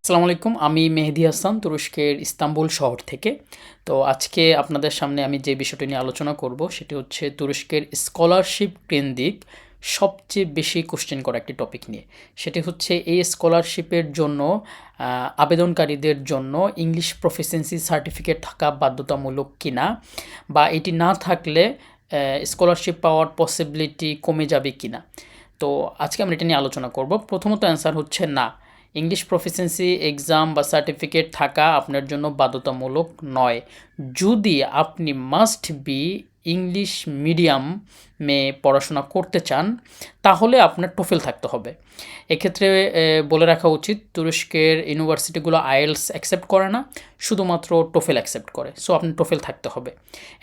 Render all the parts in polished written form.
আসসালামু আলাইকুম, আমি মেহেদী হাসান তুরস্কের ইস্তাম্বুল শহর থেকে। তো আজকে আপনাদের সামনে আমি যে বিষয়টি নিয়ে আলোচনা করব সেটি হচ্ছে তুরস্কের স্কলারশিপ কেন্দ্রিক সবচেয়ে বেশি কোশ্চেন করা একটি টপিক নিয়ে। সেটি হচ্ছে এই স্কলারশিপের জন্য আবেদনকারীদের জন্য ইংলিশ প্রফিসিয়েন্সি সার্টিফিকেট থাকা বাধ্যতামূলক কিনা, বা এটি না থাকলে স্কলারশিপ পাওয়ার পসিবিলিটি কমে যাবে কিনা। তো আজকে আমরা এটা নিয়ে আলোচনা করব। প্রথমত অ্যান্সার হচ্ছে না, ইংলিশ প্রফিসিয়েন্সি এক্সাম বা সার্টিফিকেট থাকা আপনার জন্য বাধ্যতামূলক নয়। যদি আপনি মাস্ট বি ইংলিশ মিডিয়ামে পড়াশোনা করতে চান তাহলে আপনার টোফেল থাকতে হবে। এক্ষেত্রে বলে রাখা উচিত, তুরস্কের ইউনিভার্সিটিগুলো আইএলস অ্যাকসেপ্ট করে না, শুধুমাত্র টোফেল অ্যাকসেপ্ট করে। সো আপনার টোফেল থাকতে হবে।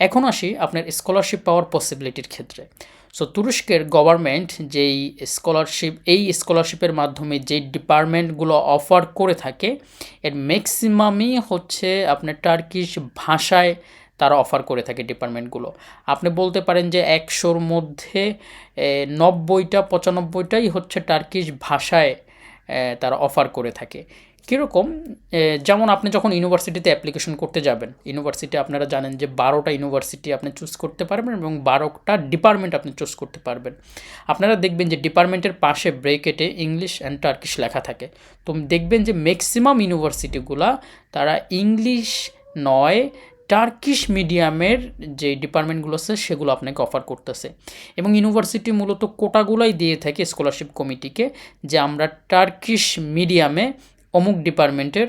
এখন আসি আপনার স্কলারশিপ পাওয়ার পসিবিলিটির ক্ষেত্রে। সো তুরস্কের গভর্নমেন্ট এই স্কলারশিপের মাধ্যমে যেই ডিপার্টমেন্টগুলো অফার করে থাকে এর ম্যাক্সিমামই হচ্ছে আপনার টার্কিশ ভাষায় তারা অফার করে থাকে ডিপার্টমেন্টগুলো। আপনি বলতে পারেন যে 100-র মধ্যে 90-95টাই হচ্ছে টার্কিশ ভাষায় তারা অফার করে থাকে। কীরকম? যেমন আপনি যখন ইউনিভার্সিটিতে অ্যাপ্লিকেশন করতে যাবেন, ইউনিভার্সিটি আপনারা জানেন যে 12টা ইউনিভার্সিটি আপনি চুজ করতে পারবেন এবং 12টা ডিপার্টমেন্ট আপনি চুজ করতে পারবেন। আপনারা দেখবেন যে ডিপার্টমেন্টের পাশে ব্রেকেটে ইংলিশ অ্যান্ড টার্কিশ লেখা থাকে। তো দেখবেন যে ম্যাক্সিমাম ইউনিভার্সিটিগুলা তারা ইংলিশ নয়, টার্কিশ মিডিয়ামের যে ডিপার্টমেন্টগুলো আছে সেগুলো আপনাকে অফার করতেছে। এবং ইউনিভার্সিটি মূলত কোটাগুলাই দিয়ে থাকে স্কলারশিপ কমিটিকে, যে আমরা টার্কিশ মিডিয়ামে অমুক ডিপার্টমেন্টের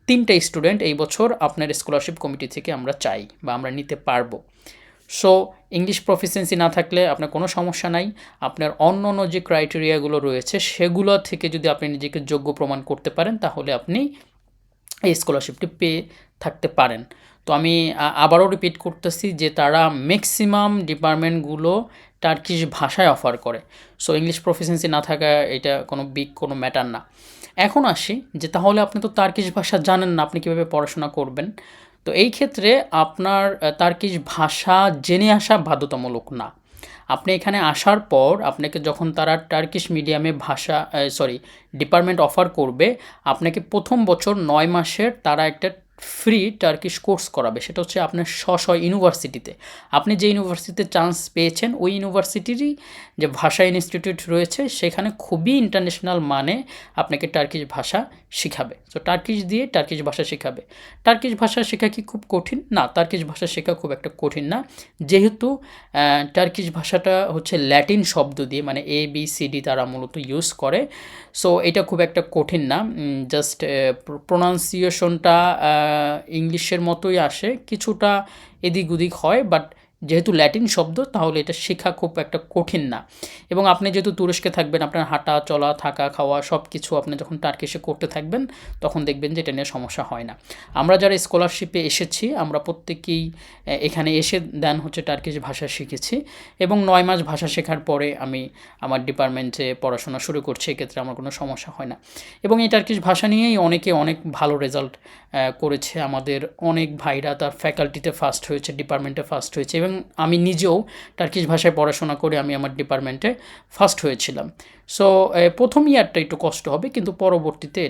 3টা স্টুডেন্ট এই বছর আপনার স্কলারশিপ কমিটি থেকে আমরা চাই বা আমরা নিতে পারবো। সো ইংলিশ প্রফিসিয়েন্সি না থাকলে আপনার কোনো সমস্যা নাই। আপনার অন্য অন্য যে ক্রাইটেরিয়াগুলো রয়েছে সেগুলো থেকে যদি আপনি নিজেকে যোগ্য প্রমাণ করতে পারেন তাহলে আপনি এই স্কলারশিপটি পেয়ে থাকতে পারেন। তো আমি আবারও রিপিট করতেছি যে তারা ম্যাক্সিমাম ডিপার্টমেন্টগুলো টার্কিশ ভাষায় অফার করে। সো ইংলিশ প্রফিসিয়েন্সি না থাকা এটা কোনো ম্যাটার না। এখন আসি যে তাহলে আপনি তো টার্কিশ ভাষা জানেন না, আপনি কীভাবে পড়াশোনা করবেন? তো এই ক্ষেত্রে আপনার টার্কিশ ভাষা জেনে আসা বাধ্যতামূলক না। আপনি এখানে আসার পর আপনাকে যখন তারা টার্কিশ মিডিয়ামে ডিপার্টমেন্ট অফার করবে, আপনাকে প্রথম বছর 9 মাসের তারা একটা ফ্রি টার্কিশ কোর্স করাবে। সেটা হচ্ছে আপনার ইউনিভার্সিটিতে। আপনি যে ইউনিভার্সিটিতে চান্স পেয়েছেন ওই ইউনিভার্সিটিরই যে ভাষা ইনস্টিটিউট রয়েছে সেখানে খুবই ইন্টারন্যাশনাল মানে আপনাকে টার্কিশ ভাষা শেখাবে। তো টার্কিশ ভাষা শেখাবে। টার্কিশ ভাষা শেখা কি খুব কঠিন? না, টার্কিশ ভাষা শেখা খুব একটা কঠিন না, যেহেতু টার্কিশ ভাষাটা হচ্ছে ল্যাটিন শব্দ দিয়ে, মানে ABCD তারা মূলত ইউজ করে। সো এটা খুব একটা কঠিন না, জাস্ট প্রোনাউন্সিয়েশনটা ইংলিশের মতোই আসে, কিছুটা এদিক ওদিক হয়, বাট যেহেতু ল্যাটিন শব্দ তাহলে এটা শেখা খুব একটা কঠিন না। এবং আপনি যেহেতু তুরস্কে থাকবেন, আপনার হাঁটা চলা থাকা খাওয়া সব কিছু আপনি যখন টার্কিশে করতে থাকবেন তখন দেখবেন যে এটা নিয়ে সমস্যা হয় না। আমরা যারা স্কলারশিপে এসেছি আমরা প্রত্যেকেই এখানে এসে দেন হচ্ছে টার্কিশ ভাষা শিখেছি, এবং 9 মাস ভাষা শেখার পরে আমি আমার ডিপার্টমেন্টে পড়াশোনা শুরু করছি। এক্ষেত্রে আমার কোনো সমস্যা হয় না। এবং এই টার্কিশ ভাষা নিয়েই অনেকে অনেক ভালো রেজাল্ট করেছে। আমাদের অনেক ভাইরা তার ফ্যাকাল্টিতে ফার্স্ট হয়েছে, ডিপার্টমেন্টে ফার্স্ট হয়েছে, এবং আমি নিজেও টার্কিশ ভাষায় পড়াশোনা করে আমি আমার ডিপার্টমেন্টে ফার্স্ট হয়েছিলাম। সো প্রথম ইয়ারটা একটু কষ্ট হবে, কিন্তু পরবর্তীতে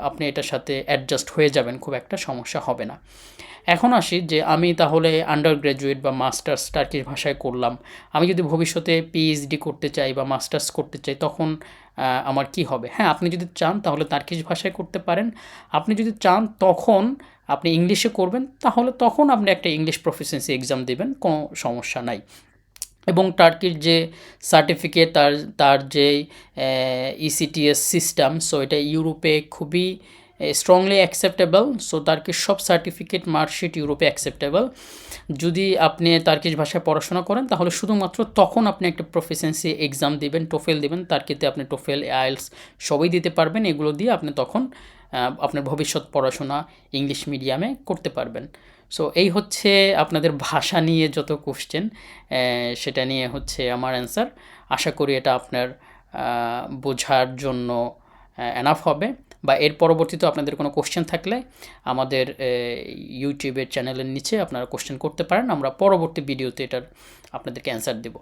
আপনি এটার সাথে অ্যাডজাস্ট হয়ে যাবেন, খুব একটা সমস্যা হবে না। এখন আসি যে আমি তাহলে আন্ডার গ্র্যাজুয়েট বা মাস্টার্স টার্কিশ ভাষায় করলাম, আমি যদি ভবিষ্যতে PhD করতে চাই বা মাস্টার্স করতে চাই তখন আমার কি হবে? হ্যাঁ, আপনি যদি চান তাহলে টার্কিশ ভাষায় করতে পারেন। আপনি যদি চান তখন আপনি ইংলিশে করবেন, তাহলে তখন আপনি একটা ইংলিশ প্রফিসিয়েন্সি এক্সাম দেবেন, কোনো সমস্যা নাই। এবং টার্কির যে সার্টিফিকেট তার যে ECTS সিস্টেম, সো এটা ইউরোপে খুবই স্ট্রংলি অ্যাকসেপ্টেবল। সো টার্কিশ সব সার্টিফিকেট মার্কশিট ইউরোপে অ্যাকসেপ্টেবল। যদি আপনি টার্কিশ ভাষায় পড়াশোনা করেন তাহলে শুধুমাত্র তখন আপনি একটা প্রফিসিয়েন্সি এক্সাম দিবেন, টোফেল দিবেন। টার্কিতে আপনি টোফেল আইএলস সবই দিতে পারবেন। এগুলো দিয়ে আপনি তখন আপনার ভবিষ্যৎ পড়াশোনা ইংলিশ মিডিয়ামে করতে পারবেন। সো এই হচ্ছে আপনাদের ভাষা নিয়ে যত কোশ্চেন, সেটা নিয়ে হচ্ছে আমার অ্যান্সার। আশা করি এটা আপনার বোঝার জন্য এনাফ হবে, বা এর পরবর্তীতে আপনাদের কোনো কোশ্চেন থাকলে আমাদের ইউটিউবের চ্যানেলের নিচে আপনারা কোশ্চেন করতে পারেন। আমরা পরবর্তী ভিডিওতে এটার আপনাদেরকে অ্যান্সার দেব।